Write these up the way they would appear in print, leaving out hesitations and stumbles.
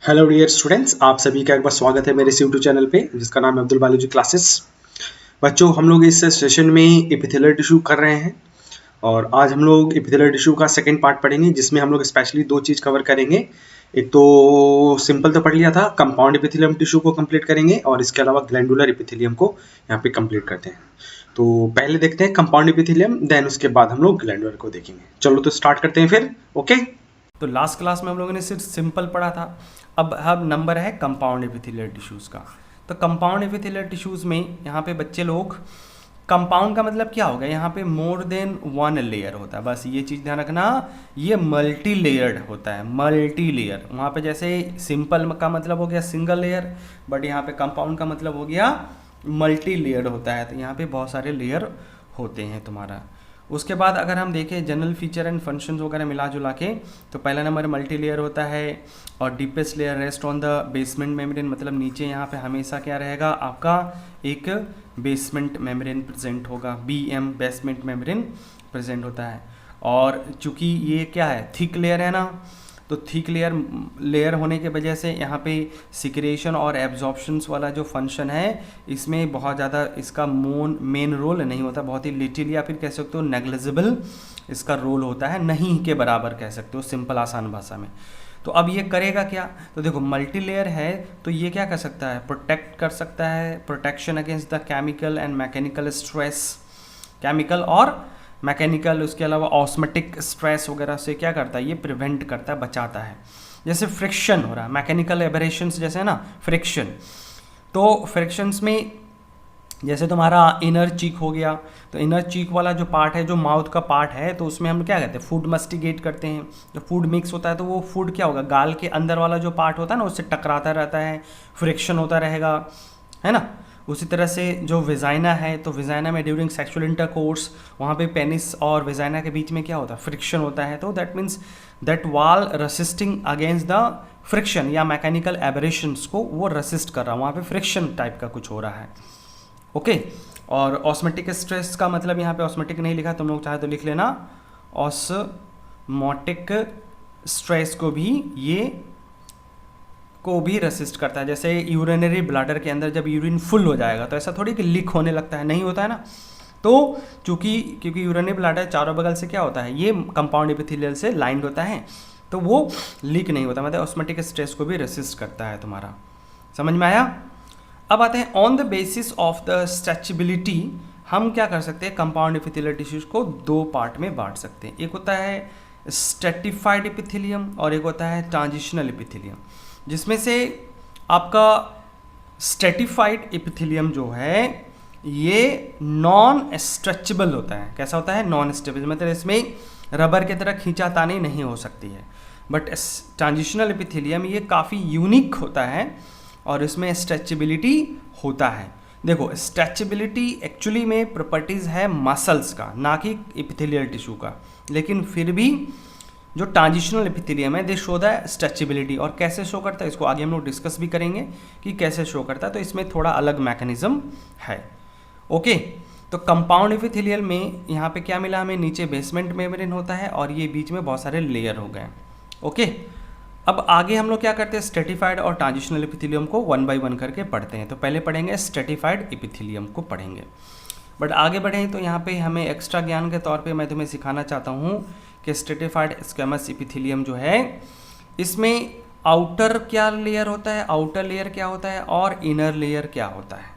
Hello dear students, आप सभी का एक बार स्वागत है मेरे इस यूट्यूब चैनल पे जिसका नाम है अब्दुल बालूजी क्लासेस। बच्चों, हम लोग इस सेशन में एपिथेलियल टिश्यू कर रहे हैं और आज हम लोग एपिथेलियल टिश्यू का सेकंड पार्ट पढ़ेंगे जिसमें हम लोग स्पेशली दो चीज़ कवर करेंगे। एक तो सिंपल तो पढ़ लिया था, कंपाउंड एपिथेलियम टिश्यू को कंप्लीट करेंगे और इसके अलावा ग्लैंडुलर एपिथेलियम को यहाँ पे कंप्लीट करते हैं। तो पहले देखते हैं कंपाउंड एपिथेलियम, देन उसके बाद हम लोग ग्लैंडुलर को देखेंगे। चलो तो स्टार्ट करते हैं फिर। ओके, तो लास्ट क्लास में हम लोगों ने सिर्फ सिंपल पढ़ा था। अब नंबर है कंपाउंड एपिथेलियल टिश्यूज़ का। तो कंपाउंड एपिथेलियल टिश्यूज़ में यहाँ पे बच्चे लोग, कंपाउंड का मतलब क्या होगा, यहाँ पे मोर देन वन लेयर होता है। बस ये चीज़ ध्यान रखना, ये मल्टी लेयर्ड होता है, मल्टी लेयर। वहाँ पे जैसे सिंपल का मतलब हो गया सिंगल लेयर, बट यहाँ पे कंपाउंड का मतलब हो गया मल्टी लेयर्ड होता है। तो यहाँ पे बहुत सारे लेयर होते हैं तुम्हारा। उसके बाद अगर हम देखें जनरल फीचर एंड फंक्शंस वगैरह मिला जुला के, तो पहला नंबर मल्टी लेयर होता है और deepest layer rest on the basement membrane. मतलब नीचे यहाँ पे हमेशा क्या रहेगा, आपका एक बेसमेंट मेम्ब्रेन प्रेजेंट होगा, BM बेसमेंट मेम्ब्रेन प्रेजेंट होता है। और चूंकि ये क्या है, थिक लेयर है ना, तो थिक लेयर होने के वजह से यहाँ पे सिक्रेशन और एब्जॉर्प्शंस वाला जो फंक्शन है, इसमें बहुत ज़्यादा इसका मेन रोल नहीं होता, बहुत ही लिटिल या फिर कह सकते हो नेग्लिजिबल इसका रोल होता है, नहीं के बराबर कह सकते हो सिंपल आसान भाषा में। तो अब ये करेगा क्या, तो देखो मल्टी लेयर है तो ये क्या कर सकता है, प्रोटेक्ट कर सकता है, protection against the chemical and mechanical stress, chemical और मैकेनिकल, उसके अलावा ऑस्मेटिक स्ट्रेस वगैरह से क्या करता है, ये प्रिवेंट करता है, बचाता है। जैसे फ्रिक्शन हो रहा है, मैकेनिकल एबरेशंस जैसे है ना फ्रिक्शन, तो फ्रिक्शंस में जैसे तुम्हारा इनर चीक हो गया, तो इनर चीक वाला जो पार्ट है, जो माउथ का पार्ट है, तो उसमें हम क्या कहते हैं, फूड मस्टिगेट करते हैं। जब फूड मिक्स होता है तो वो फूड क्या होगा, गाल के अंदर वाला जो पार्ट होता है ना, उससे टकराता रहता है, फ्रिक्शन होता रहेगा, है ना। उसी तरह से जो विजाइना है, तो विजाइना में ड्यूरिंग सेक्सुअल इंटरकोर्स, वहाँ पे पेनिस और विजाइना के बीच में क्या होता है, फ्रिक्शन होता है। तो दैट मीन्स दैट वाल रेसिस्टिंग अगेंस्ट द फ्रिक्शन या मैकेनिकल एबरेशंस को वो रेसिस्ट कर रहा है, वहाँ पे फ्रिक्शन टाइप का कुछ हो रहा है। ओके। और ऑस्मेटिक स्ट्रेस का मतलब, यहाँ पे ऑस्मेटिक नहीं लिखा, तुम लोग चाहे तो लिख लेना, ऑस्मोटिक स्ट्रेस को भी रेसिस्ट करता है। जैसे यूरिनरी ब्लैडर के अंदर जब यूरिन फुल हो जाएगा तो ऐसा थोड़ी कि लीक होने लगता है, नहीं होता है ना। तो क्योंकि यूरिनरी ब्लैडर चारों बगल से क्या होता है, ये कंपाउंड एपिथेलियल से लाइंड होता है, तो वो लीक नहीं होता, मतलब ऑस्मेटिक स्ट्रेस को भी रेसिस्ट करता है तुम्हारा। समझ में आया। अब आते हैं on the basis of the stretchability, हम क्या कर सकते हैं, कंपाउंड एपिथेलियल टिश्यूज को दो पार्ट में बांट सकते हैं। एक होता है स्ट्रेटिफाइड एपिथेलियम और एक होता है ट्रांजिशनल एपिथेलियम, जिसमें से आपका स्ट्रेटिफाइड एपिथेलियम जो है ये नॉन स्ट्रेचेबल होता है। कैसा होता है, नॉन स्ट्रेचेबल, मतलब इसमें रबर की तरह खींचातानी नहीं हो सकती है। बट ट्रांजिशनल एपिथेलियम ये काफ़ी यूनिक होता है और इसमें स्ट्रेचेबिलिटी होता है। देखो स्ट्रेचेबिलिटी एक्चुअली में प्रॉपर्टीज़ है मसल्स का, ना कि एपिथेलियल टिश्यू का, लेकिन फिर भी जो ट्रांजिशनल एपिथेलियम है दे शो द स्ट्रेचेबिलिटी। और कैसे शो करता है इसको आगे हम लोग डिस्कस भी करेंगे कि कैसे शो करता है, तो इसमें थोड़ा अलग मैकेनिज्म है। ओके। तो कंपाउंड एपिथेलियल में यहाँ पे क्या मिला हमें, नीचे बेसमेंट मेम्ब्रेन होता है और ये बीच में बहुत सारे लेयर हो गए। ओके। अब आगे हम लोग क्या करते हैं, स्ट्रेटिफाइड और ट्रांजिशनल एपिथेलियम को वन बाय वन करके पढ़ते हैं। तो पहले पढ़ेंगे स्ट्रेटिफाइड एपिथेलियम को पढ़ेंगे, बट आगे बढ़ें तो यहाँ पे हमें एक्स्ट्रा ज्ञान के तौर पे मैं तुम्हें सिखाना चाहता हूँ कि स्ट्रेटिफाइड स्क्वैमस एपिथेलियम जो है, इसमें आउटर क्या लेयर होता है, आउटर लेयर क्या होता है और इनर लेयर क्या होता है।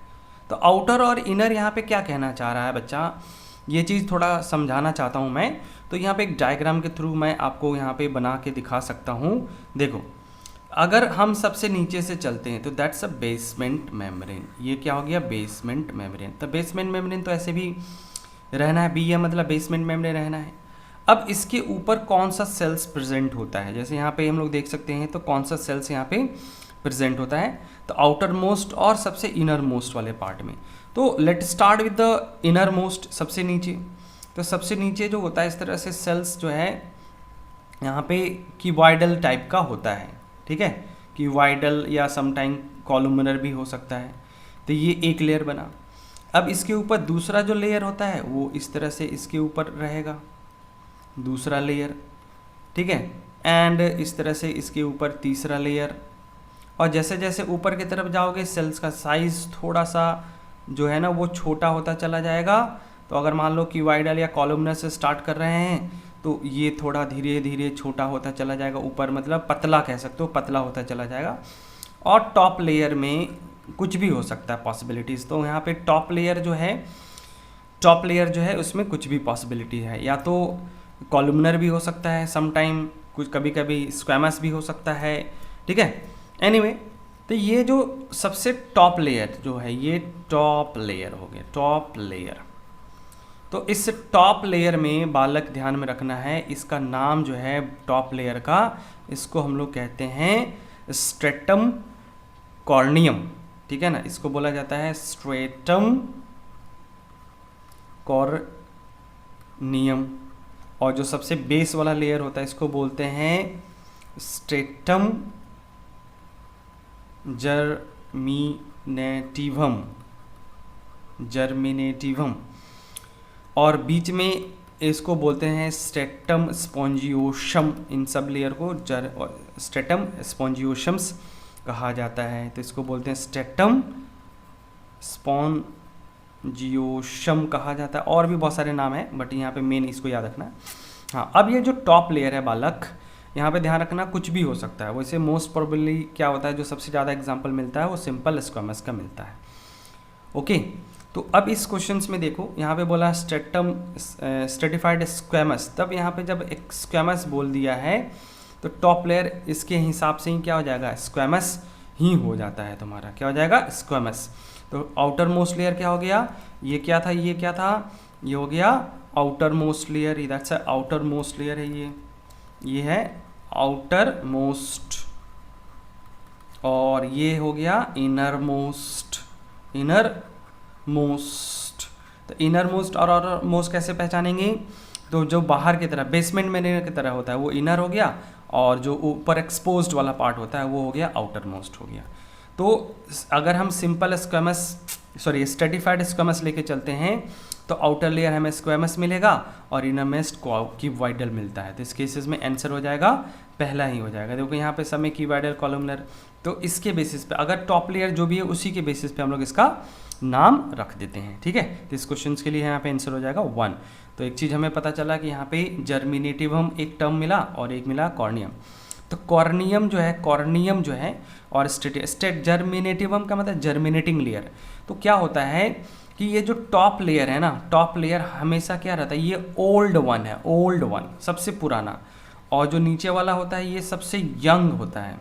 तो आउटर और इनर यहाँ पे क्या कहना चाह रहा है बच्चा, ये चीज़ थोड़ा समझाना चाहता हूँ मैं। तो यहाँ पे एक डायग्राम के थ्रू मैं आपको यहाँ पे बना के दिखा सकता हूँ। देखो अगर हम सबसे नीचे से चलते हैं तो दैट्स अ बेसमेंट मेम्ब्रेन, ये क्या हो गया, बेसमेंट मेम्ब्रेन। तो बेसमेंट मेम्ब्रेन तो ऐसे भी रहना है, बी है मतलब बेसमेंट मेम्ब्रेन रहना है। अब इसके ऊपर कौन सा सेल्स प्रेजेंट होता है, जैसे यहाँ पे हम लोग देख सकते हैं, तो कौन सा सेल्स यहाँ पे प्रेजेंट होता है, तो आउटर मोस्ट और सबसे इनर मोस्ट वाले पार्ट में। तो let start with the inner most, सबसे नीचे। तो सबसे नीचे जो होता है इस तरह से सेल्स जो है यहाँ पे क्यूबॉइडल टाइप का होता है, ठीक है, क्यूबॉइडल या समटाइम कॉलुमनर भी हो सकता है। तो ये एक लेयर बना। अब इसके ऊपर दूसरा जो लेयर होता है वो इस तरह से इसके ऊपर रहेगा, दूसरा लेयर, ठीक है, एंड इस तरह से इसके ऊपर तीसरा लेयर, और जैसे जैसे ऊपर की तरफ जाओगे सेल्स का साइज थोड़ा सा जो है ना वो छोटा होता चला जाएगा। तो अगर मान लो क्यूबाइडल या कॉलमनर से स्टार्ट कर रहे हैं तो ये थोड़ा धीरे धीरे छोटा होता चला जाएगा, ऊपर मतलब पतला कह सकते हो, पतला होता चला जाएगा। और टॉप लेयर में कुछ भी हो सकता है पॉसिबिलिटीज़। तो यहाँ पे टॉप लेयर जो है उसमें कुछ भी पॉसिबिलिटी है, या तो कॉलमनर भी हो सकता है समटाइम, कुछ कभी कभी स्क्वैमस भी हो सकता है, ठीक है। एनीवे तो ये जो सबसे टॉप लेयर जो है ये टॉप लेयर हो गया, टॉप लेयर। तो इस टॉप लेयर में बालक ध्यान में रखना है, इसका नाम जो है टॉप लेयर का, इसको हम लोग कहते हैं स्ट्रेटम कॉर्नियम, ठीक है ना। इसको बोला जाता है स्ट्रेटम कॉर्नियम। और जो सबसे बेस वाला लेयर होता है इसको बोलते हैं स्ट्रेटम जर्मिनेटिवम। और बीच में इसको बोलते हैं स्ट्रेटम स्पॉन्जियोशम। इन सब लेयर को स्ट्रेटम स्पॉन्जियोशम्स कहा जाता है। तो इसको बोलते हैं स्ट्रेटम स्पॉन्जियोशम कहा जाता है, और भी बहुत सारे नाम हैं बट यहाँ पे मेन इसको याद रखना है। हाँ, अब ये जो टॉप लेयर है बालक, यहाँ पे ध्यान रखना कुछ भी हो सकता है। वैसे मोस्ट प्रोबेबली क्या होता है, जो सबसे ज़्यादा एग्जांपल मिलता है वो सिंपल स्क्वैमस का मिलता है। ओके, तो अब इस क्वेश्चंस में देखो यहाँ पे बोला स्ट्रेटिफाइड स्क्वैमस, तब यहाँ पे जब एक स्क्वैमस बोल दिया है तो टॉप लेयर इसके हिसाब से ही क्या हो जाएगा, स्क्वैमस ही हो जाता है तुम्हारा, क्या हो जाएगा, स्क्वैमस। तो आउटर मोस्ट लेयर क्या हो गया, ये क्या था, ये क्या था, ये हो गया आउटर मोस्ट लेयर, इधर से आउटर मोस्ट लेयर है ये है आउटर मोस्ट, और ये हो गया इनर मोस्ट। तो इनर मोस्ट और आउटर मोस्ट कैसे पहचानेंगे, तो जो बाहर की तरह बेसमेंट में की तरह होता है वो इनर हो गया, और जो ऊपर एक्सपोज्ड वाला पार्ट होता है वो हो गया आउटर मोस्ट हो गया। तो अगर हम सिंपल स्ट्रेटिफाइड स्क्वैमस लेके चलते हैं तो आउटर लेयर हमें स्क्वैमस मिलेगा और इनर मोस्ट क्यूबॉइडल मिलता है। तो इस केसेस में आंसर हो जाएगा पहला ही हो जाएगा। देखो यहाँ पे सब में क्यूबॉइडल कॉलमनर, तो इसके बेसिस पे अगर टॉप लेयर जो भी है उसी के बेसिस पे हम लोग इसका नाम रख देते हैं, ठीक है। तो इस क्वेश्चन के लिए यहाँ पे आंसर हो जाएगा 1। तो एक चीज़ हमें पता चला कि यहाँ पे जर्मिनेटिवम एक टर्म मिला और एक मिला कॉर्नियम। तो कॉर्नियम जो है और जर्मिनेटिवम का मतलब जर्मिनेटिंग लेयर। तो क्या होता है कि ये जो टॉप लेयर है ना, टॉप लेयर हमेशा क्या रहता है, ये ओल्ड वन सबसे पुराना, और जो नीचे वाला होता है ये सबसे यंग होता है,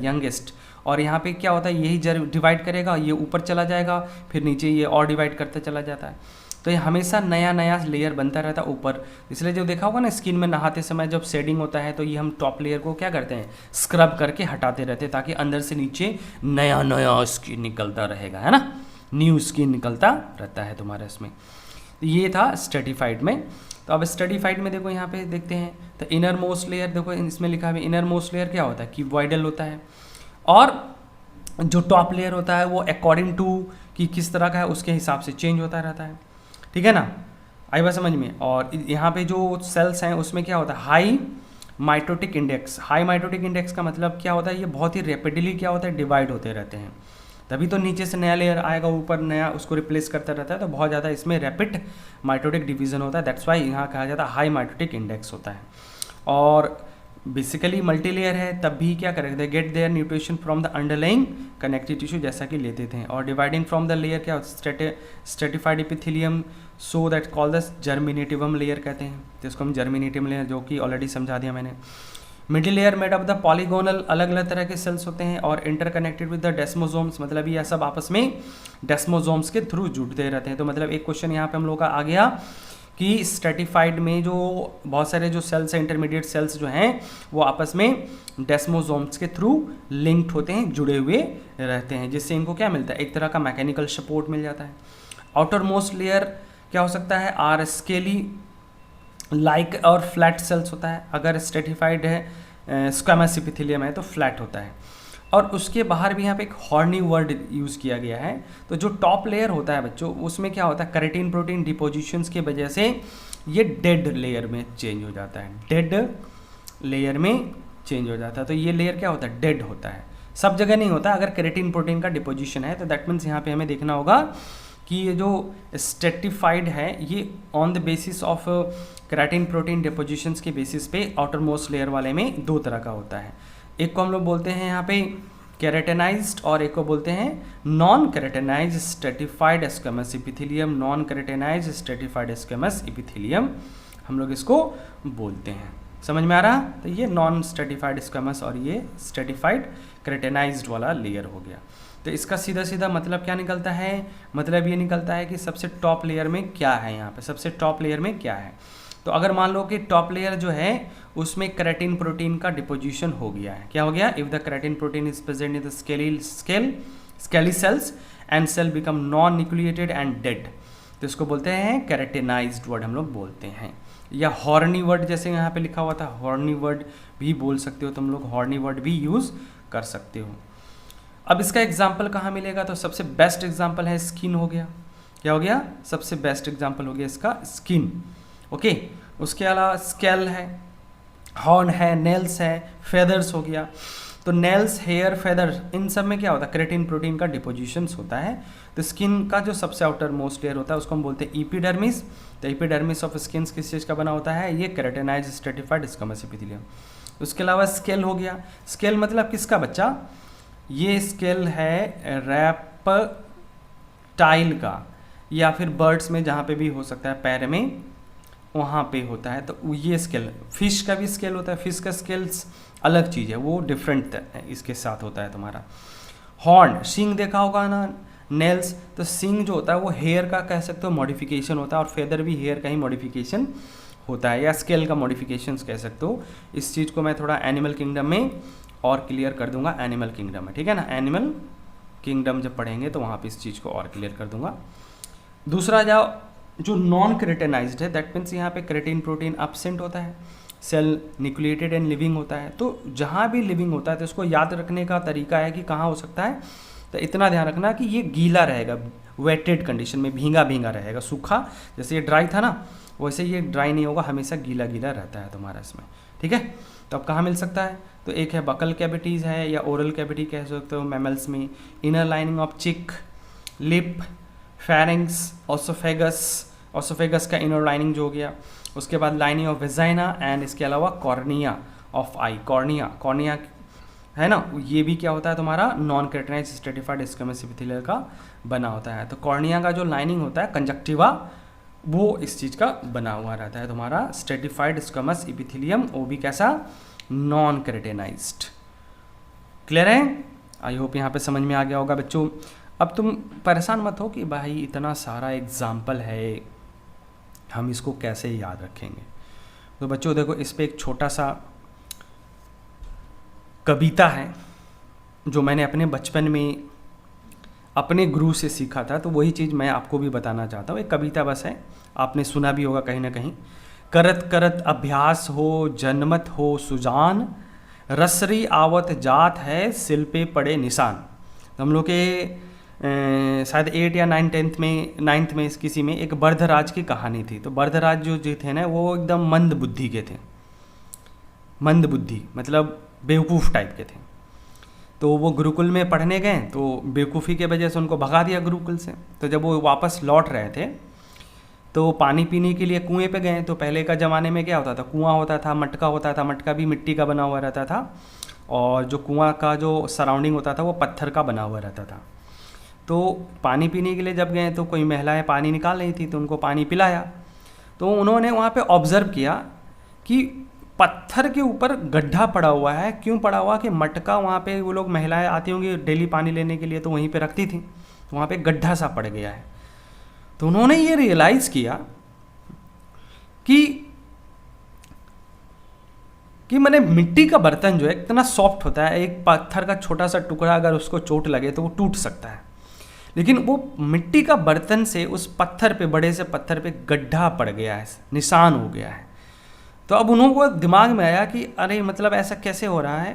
यंगेस्ट। और यहाँ पे क्या होता है, यही डिवाइड करेगा, ये ऊपर चला जाएगा, फिर नीचे ये और डिवाइड करते चला जाता है। तो ये हमेशा नया नया लेयर बनता रहता है ऊपर। इसलिए जो देखा होगा ना स्किन में नहाते समय जब शेडिंग होता है तो ये हम टॉप लेयर को क्या करते हैं, स्क्रब करके हटाते रहते हैं, ताकि अंदर से नीचे नया नया स्किन निकलता रहेगा, है ना, न्यू स्किन निकलता रहता है तुम्हारे इसमें। तो ये था स्ट्रेटिफाइड में। तो अब स्ट्रेटिफाइड में देखो यहाँ पे देखते हैं, तो इनर मोस्ट लेयर देखो इसमें लिखा है, इनर मोस्ट लेयर क्या होता है, क्यूबॉइडल होता है, और जो टॉप लेयर होता है वो अकॉर्डिंग टू कि किस तरह का है उसके हिसाब से चेंज होता रहता है, ठीक है ना, आई बात समझ में। और यहाँ पे जो सेल्स हैं उसमें क्या होता है, हाई माइटोटिक इंडेक्स का मतलब क्या होता है, ये बहुत ही रैपिडली क्या होता है, डिवाइड होते रहते हैं, तभी तो नीचे से नया लेयर आएगा, ऊपर नया उसको रिप्लेस करता रहता है। तो बहुत ज़्यादा इसमें रैपिड माइटोटिक डिवीजन होता है, दैट्स वाई यहाँ कहा जाता है हाई माइटोटिक इंडेक्स होता है। और बेसिकली मल्टी लेयर है तब भी क्या करेंगे, get their nutrition from the underlying connective tissue जैसा कि लेते थे। और डिवाइडिंग फ्रॉम द लेयर क्या होता है, stratified epithelium, so that call the germinativum layer कहते हैं, तो इसको हम जर्मिनेटिवम लेयर, जो कि ऑलरेडी समझा दिया मैंने। Middle layer made of the polygonal, अलग अलग तरह के सेल्स होते हैं, और इंटरकनेक्टेड विद द डेस्मोसोम्स, मतलब ये सब आपस में डेस्मोसोम्स के थ्रू जुड़ते रहते हैं। तो मतलब एक क्वेश्चन यहाँ पे हम लोग का आ गया कि स्ट्रेटिफाइड में जो बहुत सारे जो सेल्स हैं, इंटरमीडिएट सेल्स जो हैं वो आपस में डेस्मोसोम्स के थ्रू लिंक्ड होते हैं, जुड़े हुए रहते हैं, जिससे इनको क्या मिलता है, एक तरह का मैकेनिकल सपोर्ट मिल जाता है। आउटर मोस्ट लेयर क्या हो सकता है, आर स्केली लाइक और फ्लैट सेल्स होता है, अगर स्ट्रेटिफाइड है स्क्वैमस एपिथेलियम है तो फ्लैट होता है। और उसके बाहर भी यहाँ पे एक हॉर्नी वर्ड यूज़ किया गया है। तो जो टॉप लेयर होता है बच्चों, उसमें क्या होता है, केराटिन प्रोटीन डिपोजिशंस की वजह से ये डेड लेयर में चेंज हो जाता है, डेड लेयर में चेंज हो जाता है। तो ये लेयर क्या होता है, डेड होता है, सब जगह नहीं होता। अगर केराटिन प्रोटीन का डिपोजिशन है तो दैट मीन्स यहाँ पे हमें देखना होगा कि ये जो स्ट्रेटिफाइड है ये on the basis of keratin protein depositions के बेसिस पे आउटर मोस्ट लेयर वाले में दो तरह का होता है। एक को हम लोग बोलते हैं यहाँ पे केराटिनाइज्ड और एक को बोलते हैं non keratinized stratified squamous epithelium. Non keratinized stratified squamous epithelium हम लोग इसको बोलते हैं। समझ में आ रहा? तो ये नॉन स्ट्रेटिफाइड स्क्वेमस और ये स्ट्रेटिफाइड केराटिनाइज्ड वाला लेयर हो गया। तो इसका सीधा सीधा मतलब क्या निकलता है, मतलब ये निकलता है कि सबसे टॉप लेयर में क्या है, यहाँ पे सबसे टॉप लेयर में क्या है। तो अगर मान लो कि टॉप लेयर जो है उसमें केराटिन प्रोटीन का डिपोजिशन हो गया है, क्या हो गया, if the keratin protein is present in the scaly cells and cell become non nucleated and dead, तो इसको बोलते हैं केराटिनाइज्ड वर्ड हम लोग बोलते हैं। या हॉर्नी वर्ड जैसे यहाँ पे लिखा हुआ था, हॉर्नी वर्ड भी बोल सकते हो तुम लोग, हॉर्नी वर्ड भी यूज़ कर सकते हो। अब इसका एग्जाम्पल कहाँ मिलेगा, तो सबसे बेस्ट एग्जाम्पल है स्किन हो गया। क्या हो गया, सबसे बेस्ट एग्जाम्पल हो गया इसका स्किन। ओके, उसके अलावा स्केल है, हॉर्न है, नेल्स है, फेदर्स हो गया। तो नेल्स, हेयर, फेदर, इन सब में क्या होता है, केराटिन प्रोटीन का डिपोजिशंस होता है। तो स्किन का जो सबसे आउटर मोस्ट लेयर होता है उसको हम बोलते हैं एपिडर्मिस। तो एपिडर्मिस ऑफ स्किन किस चीज़ का बना होता है, ये केराटिनाइज्ड स्ट्रेटिफाइड स्क्वेमस एपिथेलियम। उसके अलावा स्केल हो गया। स्केल मतलब किसका बच्चा, ये स्केल है रैप्टाइल का, या फिर बर्ड्स में जहाँ पे भी हो सकता है, पैर में वहाँ पे होता है। तो ये स्केल, फिश का भी स्केल होता है, फिश का स्केल्स अलग चीज़ है, वो डिफरेंट इसके साथ होता है तुम्हारा। हॉर्न, सींग देखा होगा ना, नेल्स, तो सींग जो होता है वो हेयर का कह सकते हो मॉडिफिकेशन होता है, और फेदर भी हेयर का ही मॉडिफिकेशन होता है, या स्केल का मॉडिफिकेशंस कह सकते हो। इस चीज़ को मैं थोड़ा एनिमल किंगडम में और क्लियर कर दूंगा, एनिमल किंगडम में, ठीक है ना। एनिमल किंगडम जब पढ़ेंगे तो वहाँ पे इस चीज़ को और क्लियर कर दूंगा। दूसरा जाओ, जो नॉन केराटिनाइज्ड है, दैट मीन्स यहाँ पे केराटिन प्रोटीन एब्सेंट होता है, सेल न्यूक्लिएटेड एंड लिविंग होता है। तो जहाँ भी लिविंग होता है तो इसको याद रखने का तरीका है कि कहाँ हो सकता है, तो इतना ध्यान रखना कि ये गीला रहेगा, वेटेड कंडीशन में, भींगा भींगा रहेगा, सूखा जैसे ये ड्राई था ना वैसे ये ड्राई नहीं होगा, हमेशा गीला गीला रहता है तुम्हारा इसमें, ठीक है। तो अब कहाँ मिल सकता है, तो एक है बकल कैविटीज़ है, या ओरल कैविटी कह सकते हो मैमल्स में, इनर लाइनिंग ऑफ चिक, लिप, फेरिंग्स, ऑसोफेगस का इनर लाइनिंग जो हो गया। उसके बाद लाइनिंग ऑफ वेजाइना एंड इसके अलावा कॉर्निया ऑफ आई, कॉर्निया है ना, ये भी क्या होता है तुम्हारा non keratinized stratified squamous epithelial का बना होता है। तो कॉर्निया का जो लाइनिंग होता है कंजक्टिवा, वो इस चीज़ का बना हुआ रहता है तुम्हारा स्ट्रेटिफाइड स्क्वेमस एपिथेलियम, वो भी कैसा, नॉन केराटिनाइज्ड। क्लियर है? आई होप यहाँ पे समझ में आ गया होगा बच्चों। अब तुम परेशान मत हो कि भाई इतना सारा एग्जाम्पल है, हम इसको कैसे याद रखेंगे। तो बच्चों देखो, इस पे एक छोटा सा कविता है जो मैंने अपने बचपन में अपने गुरु से सीखा था, तो वही चीज़ मैं आपको भी बताना चाहता हूँ। एक कविता बस है, आपने सुना भी होगा कहीं ना कहीं। करत करत अभ्यास हो जनमत हो सुजान, रसरी आवत जात है सिल पे पड़े निशान। तो हम लोग के शायद 8 या 9th में किसी में एक बर्धराज की कहानी थी। तो बर्धराज जो थे ना वो एकदम मंद बुद्धि के थे, मंद बुद्धि मतलब बेवकूफ़ टाइप के थे। तो वो गुरुकुल में पढ़ने गए, तो बेवकूफ़ी के वजह से उनको भगा दिया गुरुकुल से। तो जब वो वापस लौट रहे थे तो पानी पीने के लिए कुएं पे गए। तो पहले का ज़माने में क्या होता था, कुआं होता था, मटका होता था, मटका भी मिट्टी का बना हुआ रहता था, और जो कुआं का जो सराउंडिंग होता था वो पत्थर का बना हुआ रहता था। तो पानी पीने के लिए जब गए तो कोई महिलाएं पानी निकाल रही थी, तो उनको पानी पिलाया। तो उन्होंने वहाँ पे ऑब्ज़र्व किया कि पत्थर के ऊपर गड्ढा पड़ा हुआ है। क्यों पड़ा हुआ, कि मटका वहाँ पे वो लोग महिलाएं आती होंगी डेली पानी लेने के लिए, तो वहीं पे रखती थी, तो वहाँ पे गड्ढा सा पड़ गया है। तो उन्होंने ये रियलाइज़ किया कि मैंने मिट्टी का बर्तन जो है इतना सॉफ्ट होता है, एक पत्थर का छोटा सा टुकड़ा अगर उसको चोट लगे तो वो टूट सकता है, लेकिन वो मिट्टी का बर्तन से उस पत्थर पे, बड़े से पत्थर पे गड्ढा पड़ गया है, निशान हो गया है। तो अब उनको दिमाग में आया कि अरे मतलब ऐसा कैसे हो रहा है।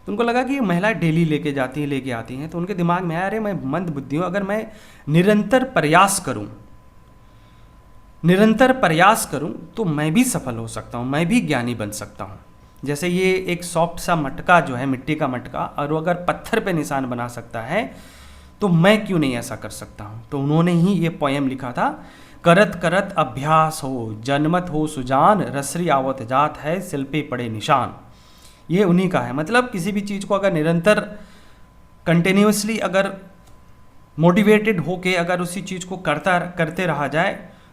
तो उनको लगा कि ये महिलाएं डेली लेके आती हैं। तो उनके दिमाग में आया, अरे मैं मंद बुद्धि हूँ, अगर मैं निरंतर प्रयास करूँ तो मैं भी सफल हो सकता हूँ, मैं भी ज्ञानी बन सकता हूँ। जैसे ये एक सॉफ्ट सा मटका जो है, मिट्टी का मटका, और वो अगर पत्थर पे निशान बना सकता है तो मैं क्यों नहीं ऐसा कर सकता हूँ। तो उन्होंने ही ये पोएम लिखा था, करत करत अभ्यास हो जनमत हो सुजान, रसरी आवत जात है शिल्पे पड़े निशान। ये उन्हीं का है। मतलब किसी भी चीज़ को अगर निरंतर कंटिन्यूसली अगर मोटिवेटेड होके अगर उसी चीज़ को करते रहा जाए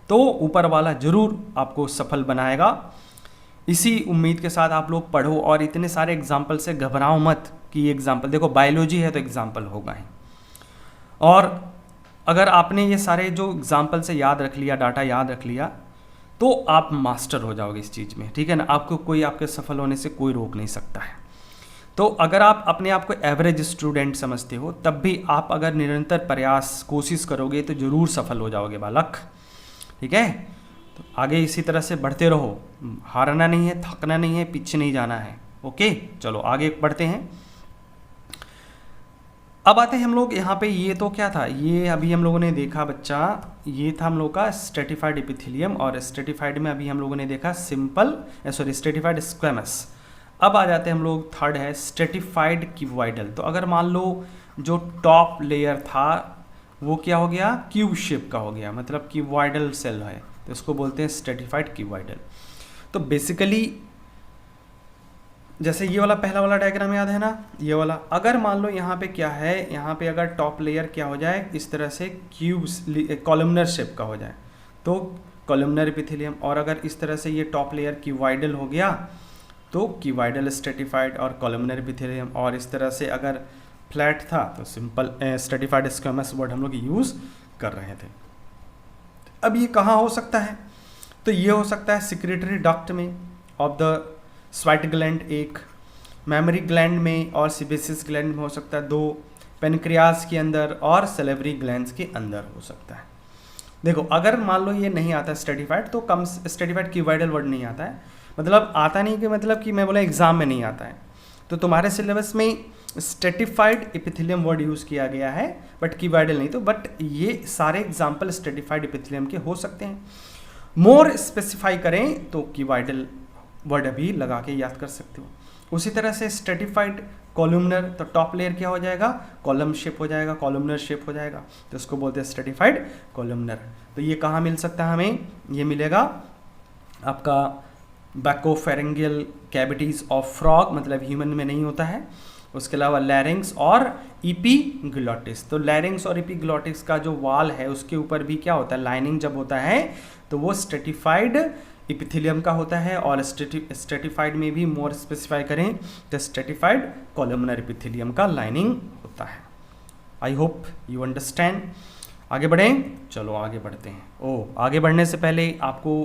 तो ऊपर वाला जरूर आपको सफल बनाएगा। इसी उम्मीद के साथ आप लोग पढ़ो, और इतने सारे एग्जाम्पल से घबराओ मत कि एग्जाम्पल देखो, बायोलॉजी है तो एग्जाम्पल होगा ही। और अगर आपने ये सारे जो एग्जाम्पल से याद रख लिया, डाटा याद रख लिया, तो आप मास्टर हो जाओगे इस चीज़ में, ठीक है ना। आपको कोई आपके सफल होने से कोई रोक नहीं सकता है। तो अगर आप अपने आप को एवरेज स्टूडेंट समझते हो, तब भी आप अगर निरंतर प्रयास कोशिश करोगे तो ज़रूर सफल हो जाओगे बालक, ठीक है। तो आगे इसी तरह से बढ़ते रहो, हारना नहीं है, थकना नहीं है, पीछे नहीं जाना है। ओके, चलो आगे बढ़ते हैं। अब आते हैं हम लोग यहाँ पे, ये तो क्या था, ये अभी हम लोगों ने देखा बच्चा, ये था हम लोग का स्ट्रेटिफाइड एपिथेलियम, और स्ट्रेटिफाइड में अभी हम लोगों ने देखा स्ट्रेटिफाइड स्क्वेमस। अब आ जाते हैं हम लोग, थर्ड है स्ट्रेटिफाइड क्यूबॉइडल। तो अगर मान लो जो टॉप लेयर था वो क्या हो गया, क्यूब शेप का हो गया, मतलब क्यूबॉइडल सेल है, तो इसको बोलते हैं स्ट्रेटिफाइड क्यूबॉइडल। तो बेसिकली जैसे ये वाला पहला वाला डायग्राम याद है ना, ये वाला, अगर मान लो यहाँ पे क्या है, यहाँ पे अगर टॉप लेयर क्या हो जाए, इस तरह से क्यूब कॉलमनर शेप का हो जाए तो कॉलमनर एपिथेलियम, और अगर इस तरह से ये टॉप लेयर क्यूबॉइडल हो गया तो क्यूबॉइडल स्ट्रेटिफाइड और कॉलमनर एपिथेलियम, और इस तरह से अगर फ्लैट था तो सिंपल स्ट्रेटिफाइड स्क्वेमस वर्ड हम लोग यूज़ कर रहे थे। अब ये कहाँ हो सकता है, तो ये हो सकता है सिक्रेटरी डक्ट में ऑफ द स्वेट ग्लैंड, एक मेमोरी ग्लैंड में, और सिबेसिस ग्लैंड में हो सकता है, 2 पेनक्रियास के अंदर, और सेलेवरी ग्लैंड्स के अंदर हो सकता है। देखो अगर मान लो ये नहीं आता स्ट्रेटिफाइड, तो कम स्ट्रेटिफाइड क्यूबॉइडल वर्ड नहीं आता है, मतलब आता नहीं कि मतलब कि मैं बोला एग्जाम में नहीं आता है, तो तुम्हारे सिलेबस में स्ट्रेटिफाइड एपिथेलियम वर्ड यूज़ किया गया है बट क्यूबॉइडल नहीं। तो बट ये सारे एग्जाम्पल स्ट्रेटिफाइड एपिथेलियम के हो सकते हैं। मोर स्पेसिफाई करें तो क्यूबॉइडल वर्ड अभी लगा के याद कर सकते हो। उसी तरह से स्ट्रेटिफाइड कॉलमनर, तो टॉप लेयर क्या हो जाएगा, कॉलम शेप हो जाएगा, कॉलमनर शेप हो जाएगा, तो इसको बोलते हैं स्ट्रेटिफाइड कॉलमनर। तो ये कहाँ मिल सकता है हमें, ये मिलेगा आपका बैकोफेरेंगियल कैविटीज ऑफ फ्रॉग, मतलब ह्यूमन में नहीं होता है। उसके अलावा लैरिंग्स और इपीग्लॉटिस, तो लैरिंग्स और इपीग्लॉटिस का जो वाल है उसके ऊपर भी क्या होता है, लाइनिंग जब होता है तो वो स्ट्रेटिफाइड एपिथेलियम का होता है, और स्ट्रेटिफाइड में भी मोर स्पेसिफाई करें तो स्ट्रेटिफाइड कॉलमनर एपिथेलियम का लाइनिंग होता है। I hope you understand. आगे बढ़ें, चलो आगे बढ़ते हैं। आगे बढ़ने से पहले आपको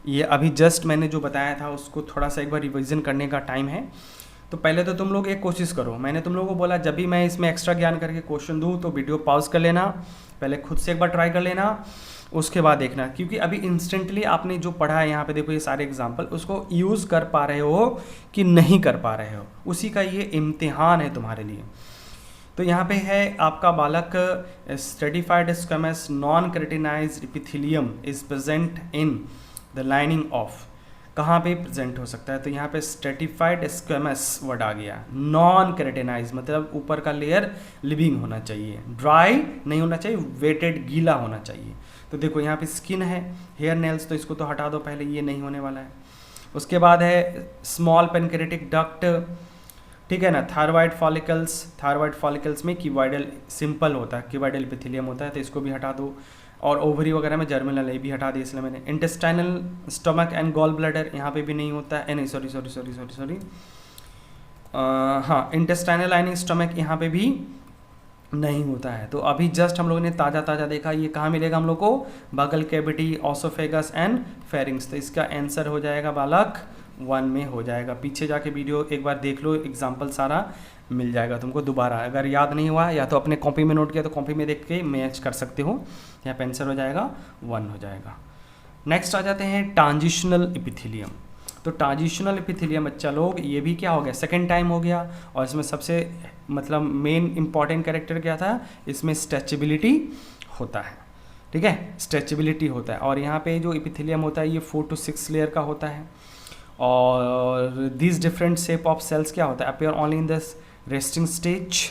ये अभी जस्ट मैंने जो बताया था उसको थोड़ा सा एक बार रिविज़न करने का टाइम है। तो पहले तो तुम लोग एक कोशिश करो, मैंने तुम लोगों को बोला जब भी मैं इसमें एक्स्ट्रा ज्ञान करके क्वेश्चन दूँ तो वीडियो पॉज कर लेना, पहले खुद से एक बार ट्राई कर लेना, उसके बाद देखना, क्योंकि अभी इंस्टेंटली आपने जो पढ़ा है यहाँ पे देखो ये सारे एग्जाम्पल, उसको यूज़ कर पा रहे हो कि नहीं कर पा रहे हो, उसी का ये इम्तिहान है तुम्हारे लिए। तो यहाँ पे है आपका बालक, stratified squamous non keratinized epithelium is present in the lining of, कहाँ पे प्रेजेंट हो सकता है, तो यहाँ पे स्ट्रेटिफाइड स्क्वेमस वर्ड आ गया। नॉन क्रेटिनाइज मतलब ऊपर का लेयर लिविंग होना चाहिए, ड्राई नहीं होना चाहिए, वेटेड गीला होना चाहिए। तो देखो यहाँ पे स्किन है, हेयर नेल्स, तो इसको तो हटा दो पहले, ये नहीं होने वाला है। उसके बाद है स्मॉल पेनक्रेटिक डक्ट, ठीक है ना, थायरॉइड फॉलिकल्स, थायरॉइड फॉलिकल्स में क्यूबॉइडल सिंपल होता है, क्यूबॉइडल एपिथेलियम होता है, तो इसको भी हटा दो। और ओवरी वगैरह में जर्मिनल ये भी हटा दिया इसलिए मैंने। Intestinal stomach and gall bladder यहाँ पे भी नहीं होता है, नहीं सॉरी हाँ, इंटेस्टाइनल लाइनिंग स्टमक यहाँ पे भी नहीं होता है। तो अभी जस्ट हम लोगों ने ताज़ा देखा, ये कहाँ मिलेगा हम लोग को, बगल कैविटी, ऑसोफेगस एंड फेरिंग्स। तो इसका आंसर हो जाएगा बालक 1 में हो जाएगा। पीछे जाके वीडियो एक बार देख लो, एग्जाम्पल सारा मिल जाएगा तुमको दोबारा। अगर याद नहीं हुआ या तो अपने कॉपी में नोट किया तो कॉपी में देख के मैच कर सकते हो, यहाँ पे आंसर हो जाएगा 1 हो जाएगा। नेक्स्ट आ जाते हैं ट्रांजिशनल एपिथेलियम। तो ट्रांजिशनल एपिथेलियम बच्चा लोग ये भी क्या हो गया, सेकेंड टाइम हो गया, और इसमें सबसे मतलब मेन इंपॉर्टेंट कैरेक्टर क्या था, इसमें स्ट्रेचेबिलिटी होता है, ठीक है, स्ट्रेचेबिलिटी होता है। और यहाँ पे जो एपिथेलियम होता है ये 4 to 6 लेयर का होता है, और this different shape of cells क्या होता है, appear only in this resting stage.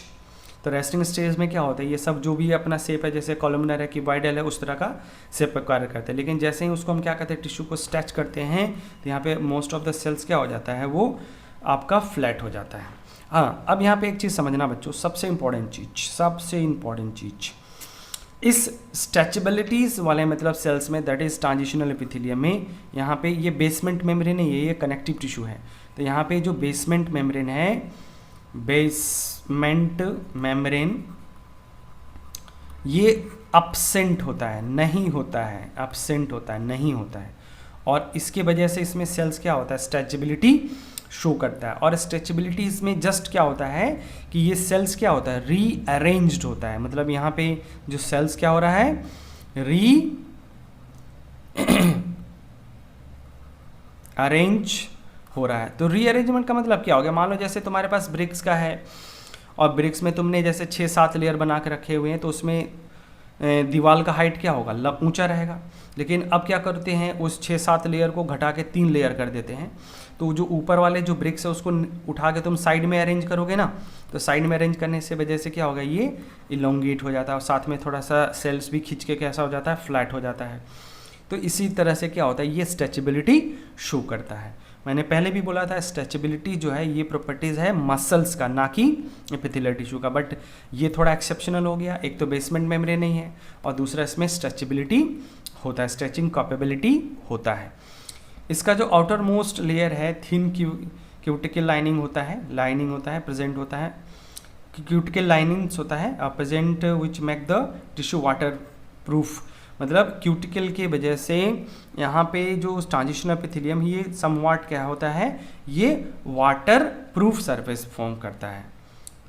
तो रेस्टिंग स्टेज में क्या होता है, ये सब जो भी अपना शेप है, जैसे कॉलमनर है, क्यूबॉइडल है, उस तरह का शेप पर कार्य करते हैं। लेकिन जैसे ही उसको हम क्या करते हैं, टिश्यू को स्ट्रेच करते हैं, तो यहाँ पे मोस्ट ऑफ द सेल्स क्या हो जाता है, वो आपका फ्लैट हो जाता है। हाँ, अब यहाँ पे एक चीज़ समझना बच्चों, सबसे इंपॉर्टेंट चीज़, इस स्ट्रेचेबिलिटीज़ वाले मतलब सेल्स में, दैट इज ट्रांजिशनल एपिथेलियम में, यहाँ पे ये बेसमेंट मेम्ब्रेन है, ये कनेक्टिव टिश्यू है। तो यहाँ पे जो बेसमेंट मेम्ब्रेन है, बेसमेंट मेम्ब्रेन, ये अपसेंट होता है, नहीं होता है, अपसेंट होता है, नहीं होता है। और इसके वजह से इसमें सेल्स क्या होता है, स्ट्रेचेबिलिटी शो करता है। और स्ट्रेचेबिलिटी इसमें जस्ट क्या होता है कि ये सेल्स क्या होता है, रीअरेंज्ड होता है। मतलब यहाँ पे जो सेल्स क्या हो रहा है, अरेंज हो रहा है। तो रीअरेंजमेंट का मतलब क्या हो गया, मान लो जैसे तुम्हारे पास ब्रिक्स का है, और ब्रिक्स में तुमने जैसे 6-7 लेयर बना के रखे हुए हैं, तो उसमें दीवार का हाइट क्या होगा, ऊंचा रहेगा। लेकिन अब क्या करते हैं, उस 6-7 लेयर को घटा के 3 लेयर कर देते हैं। तो जो ऊपर वाले जो ब्रिक्स है उसको उठा के तुम साइड में अरेंज करोगे ना, तो साइड में अरेंज करने से वजह से क्या होगा, ये इलोंगेट हो जाता है, और साथ में थोड़ा सा सेल्स भी खींच के कैसा हो जाता है, फ्लैट हो जाता है। तो इसी तरह से क्या होता है, ये स्ट्रेचेबिलिटी शो करता है। मैंने पहले भी बोला था, स्ट्रेचेबिलिटी जो है ये प्रॉपर्टीज़ है मसल्स का, ना कि एपिथेलियल टिश्यू का। बट ये थोड़ा एक्सेप्शनल हो गया, एक तो बेसमेंट मेम्ब्रेन नहीं है, और दूसरा इसमें स्ट्रेचेबिलिटी होता है, स्ट्रेचिंग कैपेबिलिटी होता है। इसका जो आउटर मोस्ट लेयर है, थिन क्यूटिकल लाइनिंग होता है, प्रेजेंट होता है, क्यूटिकल लाइनिंग्स होता है present which make the tissue water proof. मतलब क्यूटिकल के वजह से यहाँ पे जो ट्रांजिशनल एपिथेलियम, ये समवाट क्या होता है, ये वाटर प्रूफ सरफेस फॉर्म करता है।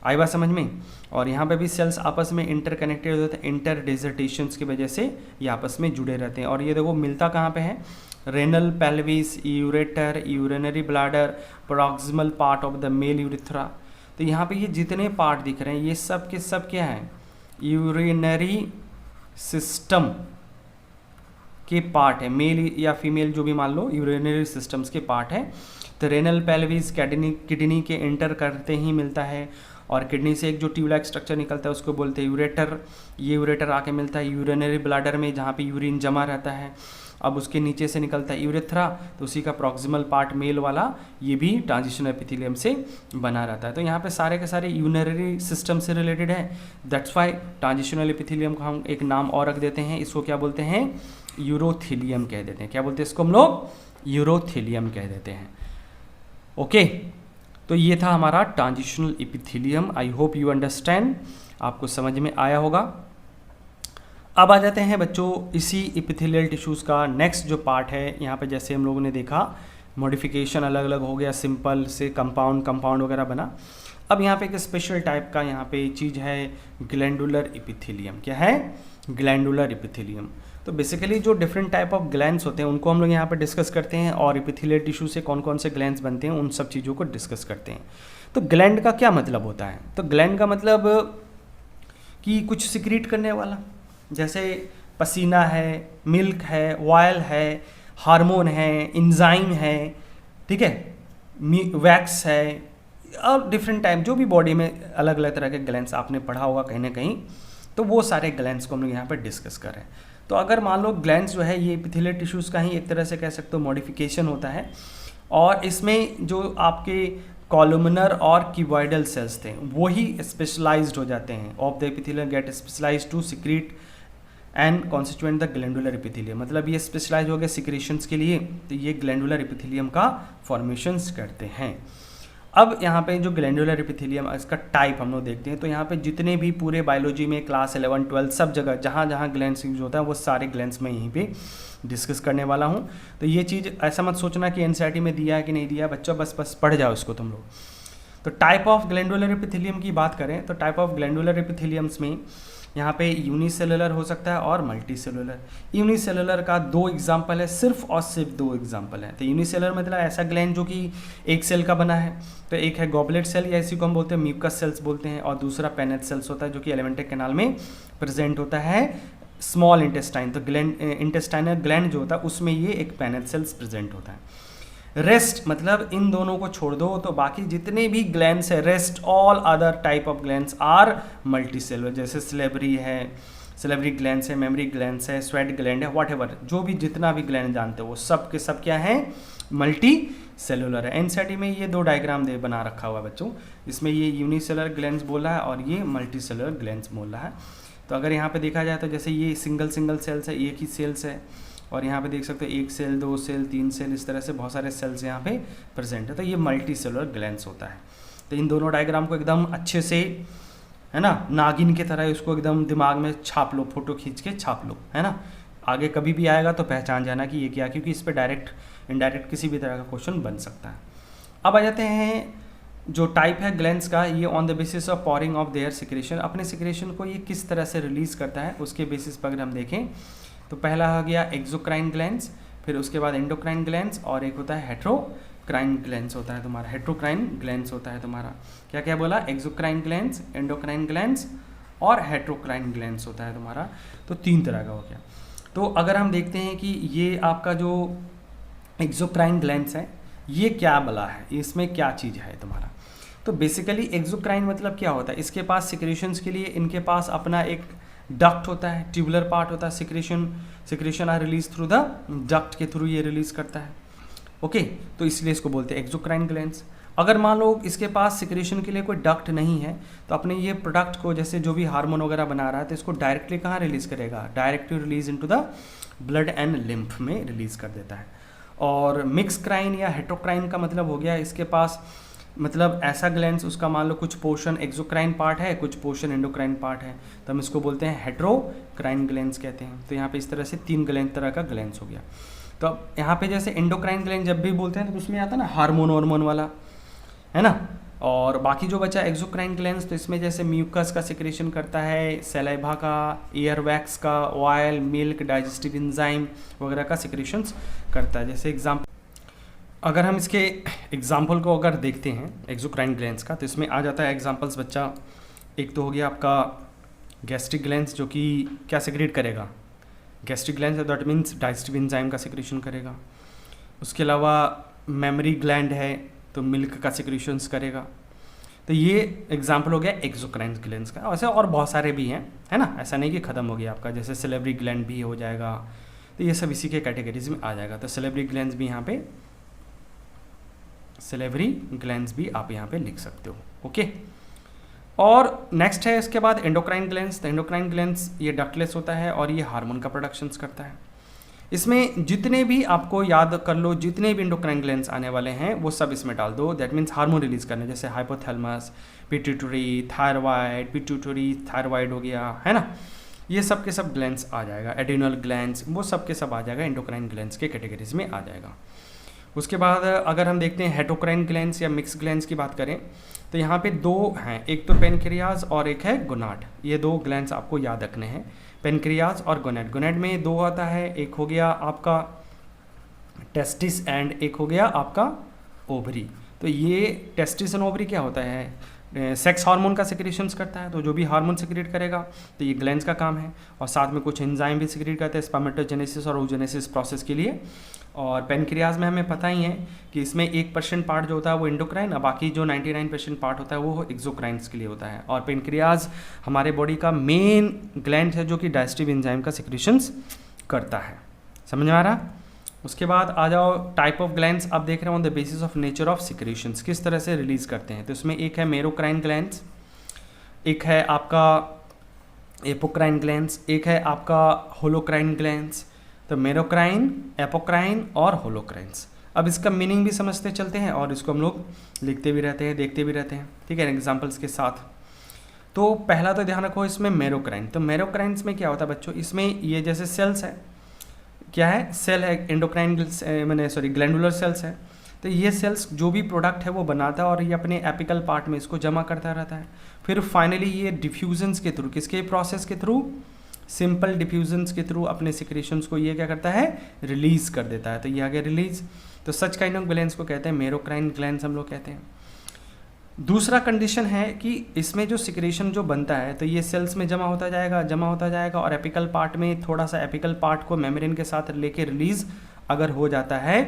आई बात समझ में। और यहाँ पे भी सेल्स आपस में इंटरकनेक्टेड होते हैं, इंटरडिजिटेशंस की वजह से ये आपस में जुड़े रहते हैं। और ये देखो मिलता कहाँ पे है, renal pelvis, ureter, urinary bladder, proximal part of the male urethra. तो यहाँ पे ये जितने पार्ट दिख रहे हैं, ये सब के सब क्या हैं, यूरिनरी सिस्टम के पार्ट है, मेल या फीमेल जो भी मान लो, यूरिनरी सिस्टम्स के पार्ट है। तो रेनल पेल्विस किडनी के एंटर करते ही मिलता है, और किडनी से एक जो ट्यूब लाइक स्ट्रक्चर निकलता है उसको बोलते हैं यूरेटर। ये यूरेटर आके मिलता है यूरिनरी ब्लैडर में, जहाँ पे यूरिन जमा रहता है। अब उसके नीचे से निकलता है यूरेथ्रा, तो उसी का प्रॉक्सिमल पार्ट मेल वाला, ये भी ट्रांजिशनल एपिथेलियम से बना रहता है। तो यहाँ पे सारे के सारे यूरिनरी सिस्टम से रिलेटेड है। दैट्स वाई ट्रांजिशनल एपिथेलियम का हम एक नाम और रख देते हैं, इसको क्या बोलते हैं, यूरोथेलियम कह देते हैं। क्या बोलते हैं इसको हम लोग, यूरोथेलियम कह देते हैं। ओके, तो ये था हमारा transitional epithelium. I hope you understand, आपको समझ में आया होगा। अब आ जाते हैं बच्चों इसी एपिथेलियल टिश्यूज़ का नेक्स्ट जो पार्ट है। यहाँ पे जैसे हम लोगों ने देखा मॉडिफिकेशन अलग अलग हो गया, सिंपल से कंपाउंड वगैरह बना। अब यहाँ पे एक स्पेशल टाइप का यहाँ पे चीज़ है, ग्लैंडुलर एपिथेलियम। क्या है, ग्लैंडुलर एपिथेलियम। तो बेसिकली जो डिफरेंट टाइप ऑफ ग्लैंड्स होते हैं उनको हम लोग यहाँ पे डिस्कस करते हैं, और एपिथेलियल टिश्यू से कौन कौन से ग्लैंड्स बनते हैं उन सब चीज़ों को डिस्कस करते हैं। तो ग्लैंड का क्या मतलब होता है, तो ग्लैंड का मतलब कि कुछ सिक्रीट करने वाला, जैसे पसीना है, मिल्क है, ऑयल है, हार्मोन है, इंजाइम है, ठीक है, वैक्स है, और डिफरेंट टाइप जो भी बॉडी में अलग अलग तरह के ग्लैंड्स आपने पढ़ा होगा कहीं ना कहीं, तो वो सारे ग्लैंड्स को हम लोग यहाँ पर डिस्कस कर रहे हैं। तो अगर मान लो ग्लैंड्स जो है ये एपिथेलियल टिश्यूज़ का ही एक तरह से कह सकते हो मॉडिफिकेशन होता है, और इसमें जो आपके कॉलमनर और क्यूबॉइडल सेल्स थे वो ही स्पेशलाइज्ड हो जाते हैं। Of the epithelium get specialized to secrete and constituent the glandular epithelium. मतलब ये स्पेशलाइज हो गए सिक्रेशंस के लिए, तो ये ग्लैंडुलर एपिथेलियम का फॉर्मेशंस करते हैं। अब यहाँ पे जो ग्लैंडुलर एपिथेलियम इसका टाइप हम लोग देखते हैं, तो यहाँ पे जितने भी पूरे बायोलॉजी में क्लास 11, 12 सब जगह जहाँ जहाँ ग्लैंड्स यूज होता है वो सारे ग्लैंड्स में यहीं पे डिस्कस करने वाला हूँ। तो ये चीज़ ऐसा मत सोचना कि एनसीईआरटी में दिया है कि नहीं दिया, बच्चों बस पढ़ जाओ इसको तुम लोग। तो टाइप ऑफ ग्लैंडुलर एपिथेलियम की बात करें तो टाइप ऑफ ग्लैंडुलर एपिथेलियम्स में यहाँ पे यूनिसेलुलर हो सकता है और मल्टीसेलुलर। यूनिसेलुलर का 2 एग्जाम्पल है, सिर्फ और सिर्फ 2 एग्जाम्पल है। तो यूनिसेलुलर मतलब ऐसा ग्लैंड जो कि एक सेल का बना है, तो एक है गॉबलेट सेल या इसी को हम बोलते हैं म्यूकस सेल्स बोलते हैं, और दूसरा पेनेट सेल्स होता है जो कि एलिमेंट्री कैनाल में प्रेजेंट होता है, स्मॉल इंटेस्टाइन। तो इंटेस्टाइनल ग्लैंड जो होता है उसमें ये एक पेनेट सेल्स प्रेजेंट होता है। रेस्ट मतलब इन दोनों को छोड़ दो तो बाकी जितने भी ग्लैंड्स है, rest all other type of glands are multi cellular. जैसे सिलेबरी है, सिलेबरी ग्लैंड्स है, मेमरी ग्लैंड्स है, स्वेट ग्लैंड है, व्हाटएवर जो भी जितना भी ग्लैंड जानते हो वो सब के सब क्या है, मल्टी सेलुलर है। एनसीईआरटी में ये दो डायग्राम दे बना रखा हुआ है बच्चों, इसमें ये यूनिसेलुलर ग्लैंड्स बोल रहा है और ये मल्टी सेलुलर ग्लैंड्स बोल रहा है। तो अगर यहाँ पे देखा जाए तो जैसे ये सिंगल सेल्स है, एक ही सेल्स है, और यहाँ पे देख सकते हो 1 सेल 2 सेल 3 सेल, इस तरह से बहुत सारे सेल्स यहाँ पे प्रेजेंट है, तो ये मल्टी सेलुलर ग्लैंड्स होता है। तो इन दोनों डायग्राम को एकदम अच्छे से, है ना, नागिन की तरह उसको एकदम दिमाग में छाप लो, फोटो खींच के छाप लो, है ना, आगे कभी भी आएगा तो पहचान जाना कि ये क्या, क्योंकि इस पर डायरेक्ट इनडायरेक्ट किसी भी तरह का क्वेश्चन बन सकता है। अब आ जाते हैं जो टाइप है ग्लैंड्स का, ये on the basis of pouring of their secretion, अपने सिक्रेशन को ये किस तरह से रिलीज करता है उसके बेसिस पर अगर हम देखें तो पहला हो गया एक्सोक्राइन ग्लैंड्स, फिर उसके बाद एंडोक्राइन ग्लैंड्स, और एक होता है हेट्रोक्राइन ग्लैंड्स होता है तुम्हारा, हेट्रोक्राइन ग्लैंड्स होता है तुम्हारा। क्या क्या बोला, एक्सोक्राइन ग्लैंड्स, एंडोक्राइन ग्लैंड्स और हेट्रोक्राइन ग्लैंड्स होता है तुम्हारा। तो 3 तरह का हो गया। तो अगर हम देखते हैं कि ये आपका जो एक्सोक्राइन ग्लैंड्स है ये क्या बला है, इसमें क्या चीज़ है तुम्हारा। तो बेसिकली एक्सोक्राइन मतलब क्या होता है, इसके पास सिक्रेशंस के लिए इनके पास अपना एक डक्ट होता है, ट्यूबुलर पार्ट होता है, secretion are release through the duct के थ्रू ये रिलीज करता है। ओके, तो इसलिए इसको बोलते हैं एक्सोक्राइन ग्लैंड्स। अगर मान लो इसके पास सिक्रेशन के लिए कोई डक्ट नहीं है तो अपने ये प्रोडक्ट को, जैसे जो भी हार्मोन वगैरह बना रहा है, तो इसको डायरेक्टली कहाँ रिलीज करेगा, directly release into the blood and lymph में रिलीज कर देता है। और मिक्स क्राइन या हेट्रोक्राइन का मतलब हो गया इसके पास, मतलब ऐसा ग्लैंड्स उसका मान लो कुछ पोर्शन एक्सोक्राइन पार्ट है, कुछ पोर्शन एंडोक्राइन पार्ट है, तो हम इसको बोलते हैं हेट्रोक्राइन ग्लैंड्स कहते हैं। तो यहाँ पे इस तरह से 3 ग्लैंड तरह का ग्लैंड्स हो गया। तो अब यहाँ पे जैसे एंडोक्राइन ग्लैंड जब भी बोलते हैं तो उसमें आता है ना हार्मोन वाला, है ना। और बाकी जो बचा एक्सोक्राइन ग्लैंड्स, तो इसमें जैसे म्यूकस का सिक्रेशन करता है, सलाइवा का, एयर वैक्स का, ऑयल, मिल्क, डाइजेस्टिव एंजाइम वगैरह का सिक्रेशंस करता है। जैसे एग्जाम्पल, अगर हम इसके एग्जाम्पल को अगर देखते हैं एक्सोक्राइन ग्लैंड्स का, तो इसमें आ जाता है एग्जाम्पल्स बच्चा। एक तो हो गया आपका गैस्ट्रिक ग्लैंड्स, जो कि क्या सिक्रेट करेगा, gastric glands that means digestive enzyme का सिक्रेशन करेगा। उसके अलावा मेमरी ग्लैंड है तो मिल्क का सिक्रेशंस करेगा। तो ये एग्जाम्पल हो गया एक्सोक्राइन ग्लैंड्स का। वैसे और बहुत सारे भी हैं, है ना, ऐसा नहीं कि ख़त्म हो गया आपका। जैसे सिलेबरी ग्लैंड भी हो जाएगा, तो ये सब इसी के कैटेगरीज में आ जाएगा। तो सिलेबरी ग्लैंड्स भी यहाँ पे, सिलेबरी ग्लैंड्स भी आप यहाँ पे लिख सकते हो। ओके, और नेक्स्ट है इसके बाद एंडोक्राइन ग्लैंड्स। तो एंडोक्राइन ग्लैंड्स ये डक्टलेस होता है और ये हार्मोन का प्रोडक्शंस करता है। इसमें जितने भी आपको याद कर लो, जितने भी एंडोक्राइन ग्लैंड्स आने वाले हैं वो सब इसमें डाल दो। दैट मीन्स हार्मोन रिलीज करने, जैसे hypothalamus, pituitary, thyroid, pituitary thyroid हो गया, है ना, ये सब के सब ग्लैंड्स आ जाएगा। एड्रिनल ग्लैंड्स, वो सब के सब आ जाएगा, एंडोक्राइन ग्लैंड्स के कैटेगरीज में आ जाएगा। उसके बाद अगर हम देखते हैं हेट्रोक्राइन ग्लैंड्स या मिक्स ग्लैंड्स की बात करें, तो यहाँ पे 2 हैं, एक तो पेनक्रियाज और एक है गोनाड। ये 2 ग्लैंड्स आपको याद रखने हैं, पेनक्रियाज और गोनाड। गोनाड में 2 आता है, एक हो गया आपका टेस्टिस एंड एक हो गया आपका ओवरी। तो ये टेस्टिस एंड ओवरी क्या होता है, सेक्स हार्मोन का सिक्रेशंस करता है। तो जो भी हार्मोन सिक्रेट करेगा तो ये ग्लैंड्स का काम है, और साथ में कुछ एंजाइम भी सिक्रेट करते हैं स्पर्मेटोजेनेसिस और oogenesis प्रोसेस के लिए। और पेनक्रियाज में हमें पता ही है कि इसमें 1% पार्ट जो होता है वो एंडोक्राइन, और बाकी जो 99% पार्ट होता है वो एक्सोक्राइन्स के लिए होता है। और पेनक्रियाज हमारे बॉडी का मेन ग्लैंड है जो कि डाइजेस्टिव एंजाइम का सिक्रेशंस करता है। समझ में आ रहा। उसके बाद आ जाओ टाइप ऑफ ग्लैंड्स। अब देख रहे हो on the basis of nature of secretions, किस तरह से रिलीज करते हैं। तो इसमें एक है मेरोक्राइन ग्लैंड्स, एक है आपका एपोक्राइन ग्लैंड्स, एक है आपका होलोक्राइन ग्लैंड्स। तो मेरोक्राइन, एपोक्राइन और होलोक्राइन्स। अब इसका मीनिंग भी समझते चलते हैं और इसको हम लोग लिखते भी रहते हैं, देखते भी रहते हैं, ठीक है, एग्जाम्पल्स के साथ। तो पहला तो ध्यान रखो इसमें मेरोक्राइन। तो मेरोक्राइन्स में क्या होता है बच्चों, इसमें ये जैसे सेल्स है, क्या है, सेल है, एंडोक्राइन मैंने ग्लैंडुलर सेल्स है। तो ये सेल्स जो भी प्रोडक्ट है वो बनाता है और ये अपने एपिकल पार्ट में इसको जमा करता रहता है। फिर फाइनली ये डिफ्यूजन्स के थ्रू, किसके प्रोसेस के थ्रू, सिंपल डिफ्यूजन्स के थ्रू अपने सिक्रेशंस को ये क्या करता है, रिलीज कर देता है। तो ये आ गया रिलीज। तो सच काइंड ऑफ ग्लैंड्स को कहते हैं मेरोक्राइन ग्लैंड्स हम लोग कहते हैं। दूसरा कंडीशन है कि इसमें जो सिक्रेशन जो बनता है तो ये सेल्स में जमा होता जाएगा और एपिकल पार्ट में थोड़ा सा एपिकल पार्ट को मेम्ब्रेन के साथ लेके रिलीज अगर हो जाता है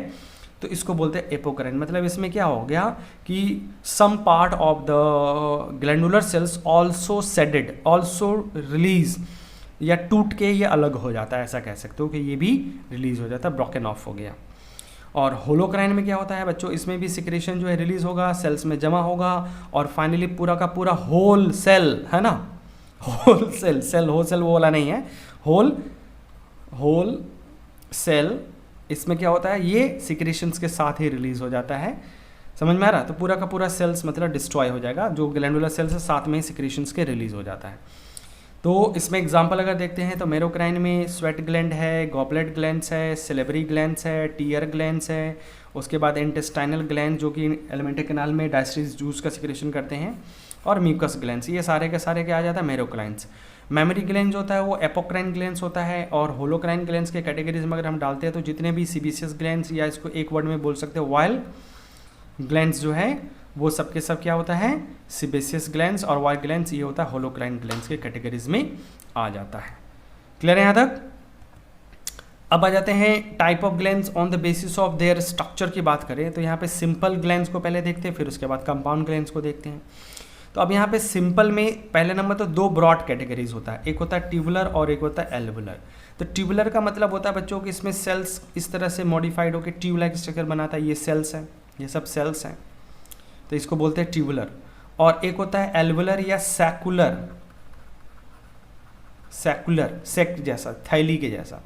तो इसको बोलते हैं एपोक्राइन। मतलब इसमें क्या हो गया कि some part of the glandular cells also shedded, also release, या टूट के ये अलग हो जाता है, ऐसा कह सकते हो कि ये भी रिलीज हो जाता है, ब्रोकन ऑफ हो गया। और होलोक्राइन में क्या होता है बच्चों, इसमें भी सिक्रेशन जो है रिलीज होगा, सेल्स में जमा होगा, और फाइनली पूरा का पूरा होल सेल, है ना, whole cell, cell whole cell वो वाला नहीं है, होल सेल, इसमें क्या होता है, ये सिक्रेशंस के साथ ही रिलीज हो जाता है। समझ में आ रहा? तो पूरा का पूरा सेल्स मतलब डिस्ट्रॉय हो जाएगा, जो ग्लैंडुलर सेल्स है साथ में ही सिक्रेशंस के रिलीज हो जाता है। तो इसमें एग्जांपल अगर देखते हैं तो मेरोक्राइन में स्वेट ग्लैंड है, गॉबलेट ग्लैंड्स है, सिलेबरी ग्लैंड्स है, टीयर ग्लैंड्स है, उसके बाद इंटेस्टाइनल ग्लैंड जो कि एलिमेंट्री कैनाल में डायस्ट्रीज जूस का सिक्रेशन करते हैं, और म्यूकस ग्लैंड्स, ये सारे के सारे क्या आ जाता है, मेरोक्राइन्स। मेमोरी ग्लैंड जो होता है वो एपोक्राइन ग्लैंड्स होता है, और होलोक्राइन ग्लैंड्स के कैटेगरीज में अगर हम डालते हैं तो जितने भी सीबीसियस ग्लैंड्स, या इसको एक वर्ड में बोल सकते हैं वाइल ग्लैंड्स जो है, वो सब के सब क्या होता है, सीबेसियस ग्लैंड्स, और वाइल ग्लैंड्स ये होता है होलोक्राइन ग्लैंड्स के कैटेगरीज में आ जाता है। क्लियर है यहाँ तक? अब आ जाते हैं type of glands on the basis of their structure की बात करें तो यहाँ पे सिंपल ग्लैंड्स को पहले देखते हैं, फिर उसके बाद कंपाउंड ग्लैंड्स को देखते हैं। तो अब यहाँ पे सिंपल में पहले नंबर तो दो ब्रॉड कैटेगरीज होता है, एक होता है ट्यूबुलर और एक होता है एल्वुलर। तो ट्यूबुलर का मतलब होता है बच्चों कि इसमें सेल्स इस तरह से मॉडिफाइड होकर ट्यूब लाइक स्ट्रक्चर बनाता है, ये सेल्स हैं, ये सब सेल्स हैं, तो इसको बोलते हैं ट्यूबुलर। और एक होता है एल्वुलर या सैकुलर, सैकुलर सैक जैसा, थैली के जैसा,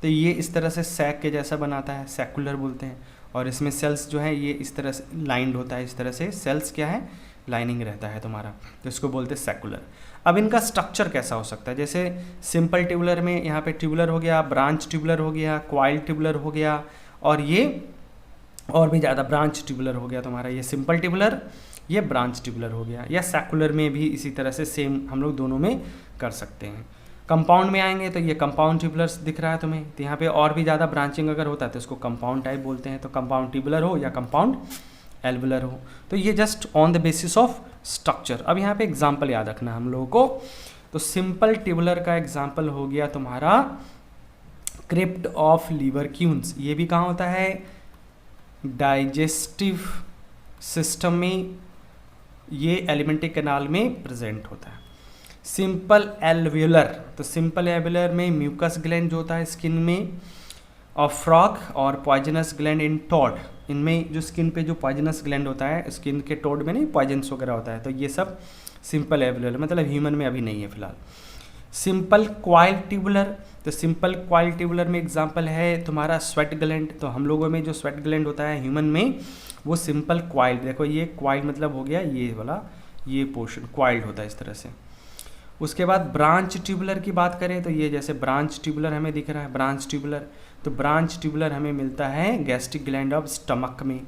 तो ये इस तरह से सैक के जैसा बनाता है, सैकुलर बोलते हैं। और इसमें सेल्स जो है ये इस तरह से लाइंड होता है, इस तरह से सेल्स क्या है, लाइनिंग रहता है तुम्हारा, तो इसको बोलते हैं सैकुलर। अब इनका स्ट्रक्चर कैसा हो सकता है, जैसे सिंपल ट्यूबुलर में यहाँ पे ट्यूबुलर हो गया, ब्रांच ट्यूबुलर हो गया, क्वाइल ट्यूबुलर हो गया, और ये और भी ज़्यादा ब्रांच ट्यूबुलर हो गया तुम्हारा, ये सिंपल ट्यूबुलर, ये ब्रांच ट्यूबुलर हो गया। या सैकुलर में भी इसी तरह से सेम हम लोग दोनों में कर सकते हैं। कंपाउंड में आएंगे तो ये कंपाउंड ट्यूबुलर दिख रहा है तुम्हें, तो यहाँ पे और भी ज़्यादा ब्रांचिंग अगर होता है तो इसको कंपाउंड टाइप बोलते हैं। तो कंपाउंड ट्यूबुलर हो या कंपाउंड एल्वुलर हो, तो ये just on the basis of structure. अब यहाँ पे एग्जाम्पल याद रखना हम लोगों को, तो सिंपल ट्यूबुलर का एग्जाम्पल हो गया तुम्हारा क्रिप्ट ऑफ लीवरक्यून्स। ये भी कहाँ होता है, डाइजेस्टिव सिस्टम में, ये एलिमेंट्री कैनाल में प्रेजेंट होता है। सिंपल एल्वुलर, तो सिंपल एल्वुलर में म्यूकस ग्लैंड जो होता है स्किन में, और फ्रॉग और पॉइजनस ग्लैंड इन टॉड, इनमें जो स्किन पे जो पॉइजनस ग्लैंड होता है, स्किन के टोड में नहीं पॉइजन्स वगैरह होता है, तो ये सब सिंपल एल्वुलर, मतलब ह्यूमन में अभी नहीं है फिलहाल। सिंपल क्वाइल ट्यूबुलर, तो सिंपल क्वाइल ट्यूबुलर में एग्जांपल है तुम्हारा स्वेट ग्लैंड। तो हम लोगों में जो स्वेट ग्लैंड होता है ह्यूमन में, वो सिंपल क्वाइल, देखो ये क्वाइल मतलब हो गया ये वाला, ये पोर्शन क्वाइल्ड होता है इस तरह से। उसके बाद ब्रांच ट्यूबुलर की बात करें तो ये जैसे ब्रांच ट्यूबुलर हमें दिख रहा है, ब्रांच ट्यूबुलर, तो ब्रांच ट्यूबुलर हमें मिलता है गैस्ट्रिक ग्लैंड ऑफ स्टमक में।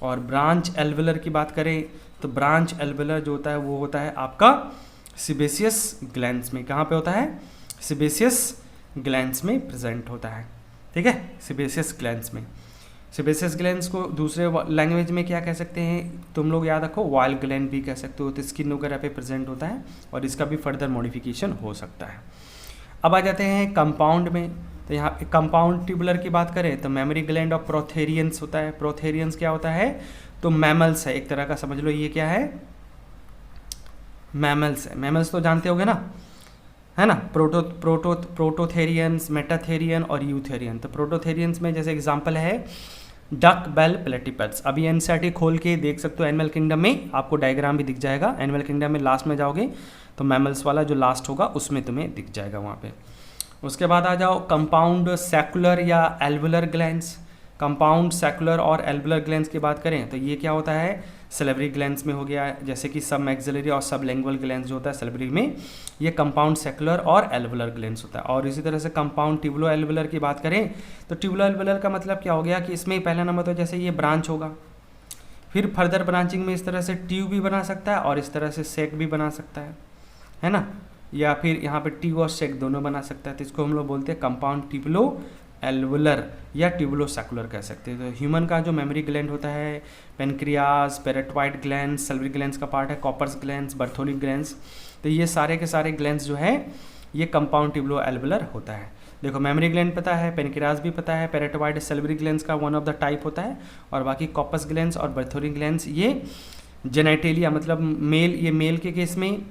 और ब्रांच एल्वुलर की बात करें तो ब्रांच एल्वुलर जो होता है वो होता है आपका सीबेसियस ग्लैंड्स में। कहाँ पे होता है, सीबेसियस ग्लैंड्स में प्रेजेंट होता है, ठीक है, सीबेसियस ग्लैंड्स में। सीबेसियस ग्लैंड्स को दूसरे लैंग्वेज में क्या कह सकते हैं तुम लोग याद रखो, वाइल ग्लैंड भी कह सकते हो, तो स्किन वगैरह पे प्रेजेंट होता है, और इसका भी फर्दर मॉडिफिकेशन हो सकता है। अब आ जाते हैं कंपाउंड में, तो यहाँ पे कंपाउंड ट्यूबुलर की बात करें तो मेमोरी ग्लैंड ऑफ प्रोथेरियंस होता है। प्रोथेरियंस क्या होता है, तो मैमल्स है एक तरह का, समझ लो ये क्या है, मैमल्स है। मैमल्स तो जानते होगे ना, है ना, प्रोटोथेरियंस, मेटाथेरियन और यूथेरियन। तो प्रोटोथेरियंस में जैसे एग्जांपल है डक बेल प्लेटिपल्स। अभी एनसीईआरटी खोल के देख सकते हो, एनिमल किंगडम में आपको डायग्राम भी दिख जाएगा, एनिमल किंगडम में लास्ट में जाओगे तो मैमल्स वाला जो लास्ट होगा उसमें तुम्हें दिख जाएगा वहाँ पे। उसके बाद आ जाओ कंपाउंड सैकुलर या एल्वुलर ग्लैंड्स। कंपाउंड सैकुलर और एल्वुलर ग्लैंड्स की बात करें तो ये क्या होता है, सेलेब्री ग्लैंड्स में हो गया, जैसे कि सब मैक्सिलरी और सब लिंगुअल ग्लैंड्स जो होता है सेलेब्री में, ये कंपाउंड सैकुलर और एल्वुलर ग्लैंड्स होता है। और इसी तरह से कंपाउंड ट्यूबुलो एल्वुलर की बात करें तो ट्यूबुलो एल्वुलर का मतलब क्या हो गया कि इसमें पहला नंबर तो जैसे ये ब्रांच होगा, फिर फर्दर ब्रांचिंग में इस तरह से ट्यूब भी बना सकता है और इस तरह से सेक भी बना सकता है ना, या फिर यहाँ पे ट्यूब और सेक दोनों बना सकता है। तो इसको हम लोग बोलते हैं कंपाउंड ट्यूबुलो एल्वुलर या ट्यूबुलो सैकुलर कह सकते हैं। तो ह्यूमन का जो मेमोरी ग्लैंड होता है, पेनक्रियाज, पैराटाइड ग्लैंड्स, सल्वरी ग्लैंड्स का पार्ट है, कॉपर्स ग्लैंड्स, बर्थोनिक ग्लैंड्स, तो ये सारे के सारे ग्लैंड्स जो है ये कंपाउंड ट्यूबुलो एल्वुलर होता है। देखो मेमरी ग्लैंड पता है, पेनक्रियाज भी पता है, पैरेटोवाइड सैलिवरी ग्लैंड्स का वन ऑफ द टाइप होता है, और बाकी कॉपस ग्लैंड्स और बर्थोरी ग्लैंड्स ये जेनेटेलिया मतलब मेल, ये मेल के केस में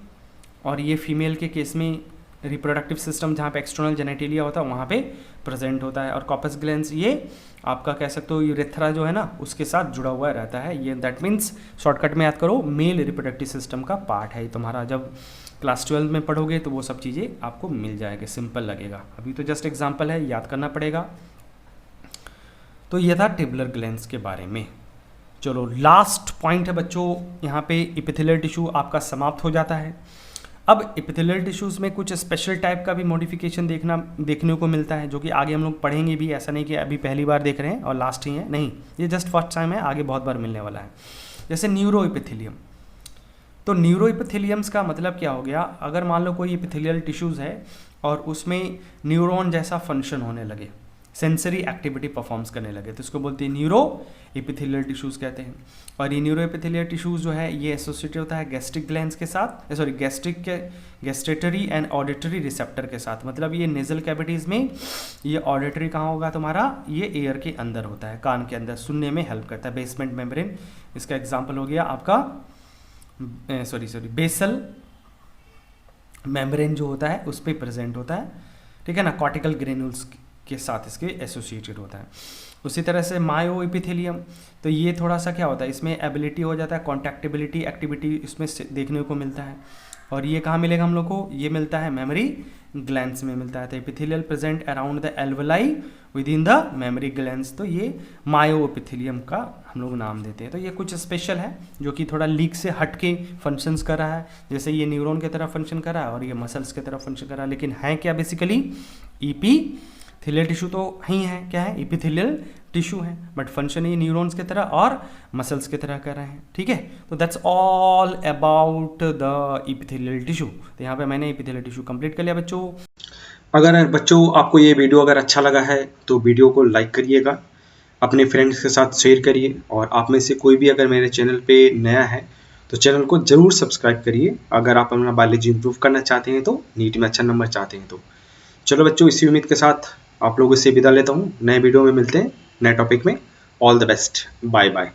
और ये फीमेल के केस में रिप्रोडक्टिव सिस्टम जहाँ पे एक्सटर्नल जेनेटेलिया होता है वहाँ पे प्रेजेंट होता है। और कॉपस ग्लैंड्स ये आपका कह सकते हो यूरेथ्रा जो है ना उसके साथ जुड़ा हुआ रहता है। ये दैट मीन्स शॉर्टकट में याद करो मेल रिप्रोडक्टिव सिस्टम का पार्ट है। तुम्हारा जब क्लास 12 में पढ़ोगे तो वो सब चीज़ें आपको मिल जाएगी, सिंपल लगेगा। अभी तो जस्ट एग्जाम्पल है, याद करना पड़ेगा। तो ये था ट्यूबुलर ग्लैंड्स के बारे में। चलो लास्ट पॉइंट है बच्चों, यहाँ पे एपिथेलियल टिश्यू आपका समाप्त हो जाता है। अब एपिथेलियल टिश्यूज़ में कुछ स्पेशल टाइप का भी मॉडिफिकेशन देखने को मिलता है, जो कि आगे हम लोग पढ़ेंगे भी। ऐसा नहीं कि अभी पहली बार देख रहे हैं और लास्ट ही है, नहीं, ये जस्ट फर्स्ट टाइम है, आगे बहुत बार मिलने वाला है। जैसे न्यूरो एपिथेलियम। तो न्यूरो एपिथेलियम्स का मतलब क्या हो गया, अगर मान लो कोई एपिथेलियल टिश्यूज़ है और उसमें न्यूरॉन जैसा फंक्शन होने लगे, सेंसरी एक्टिविटी परफॉर्म्स करने लगे, तो इसको बोलते हैं न्यूरो एपिथेलियल टिश्यूज़ कहते हैं। और ये न्यूरो एपिथेलियल टिश्यूज़ जो है ये एसोसिएटेड होता है गैस्ट्रिक ग्लैंड्स के साथ, सॉरी गैस्ट्रेटरी एंड ऑडिटरी रिसेप्टर के साथ। मतलब ये नेजल कैविटीज़ में ये ऑडिटरी कहाँ होगा तुम्हारा, ये एयर के अंदर होता है, कान के अंदर, सुनने में हेल्प करता है। बेसमेंट मेम्ब्रेन इसका एग्जाम्पल हो गया आपका, बेसल मेम्ब्रेन जो होता है उस पर प्रेजेंट होता है, ठीक है ना, कॉर्टिकल ग्रेन्यूल्स के साथ इसके एसोसिएटेड होता है। उसी तरह से मायो एपिथेलियम, तो ये थोड़ा सा क्या होता है, इसमें एबिलिटी हो जाता है, कॉन्टैक्टिबिलिटी एक्टिविटी इसमें देखने को मिलता है। और ये कहाँ मिलेगा हम लोग को, ये मिलता है मेमोरी ग्लैंड्स में मिलता है। तो epithelial present around the alveoli with in the mammary glands, तो ये मायो एपिथेलियम का हम लोग नाम देते हैं। तो ये कुछ स्पेशल है जो कि थोड़ा लीक से हट के फंक्शंस कर रहा है, जैसे ये न्यूरॉन की तरह फंक्शन कर रहा है और ये मसल्स की तरह फंक्शन कर रहा है, लेकिन है क्या बेसिकली एपिथेलियल टिश्यू तो ही है, क्या है, एपिथेलियल टिश्यू है, बट फंक्शन ये न्यूरॉन्स की तरह और मसल्स की तरह कर रहे हैं, ठीक है। तो that's all about the epithelial tissue. तो यहाँ पे मैंने एपिथेलियल टिश्यू कंप्लीट कर लिया बच्चों। अगर बच्चों आपको ये वीडियो अगर अच्छा लगा है तो वीडियो को लाइक करिएगा, अपने फ्रेंड्स के साथ शेयर करिए, और आप में से कोई भी अगर मेरे चैनल पे नया है तो चैनल को ज़रूर सब्सक्राइब करिए। अगर आप अपना बायोलॉजी इंप्रूव करना चाहते हैं तो, नीट में अच्छा नंबर चाहते हैं तो। चलो बच्चों, इसी उम्मीद के साथ आप लोगों से विदा लेता हूँ, नए वीडियो में मिलते हैं नए टॉपिक में। All the best, bye bye.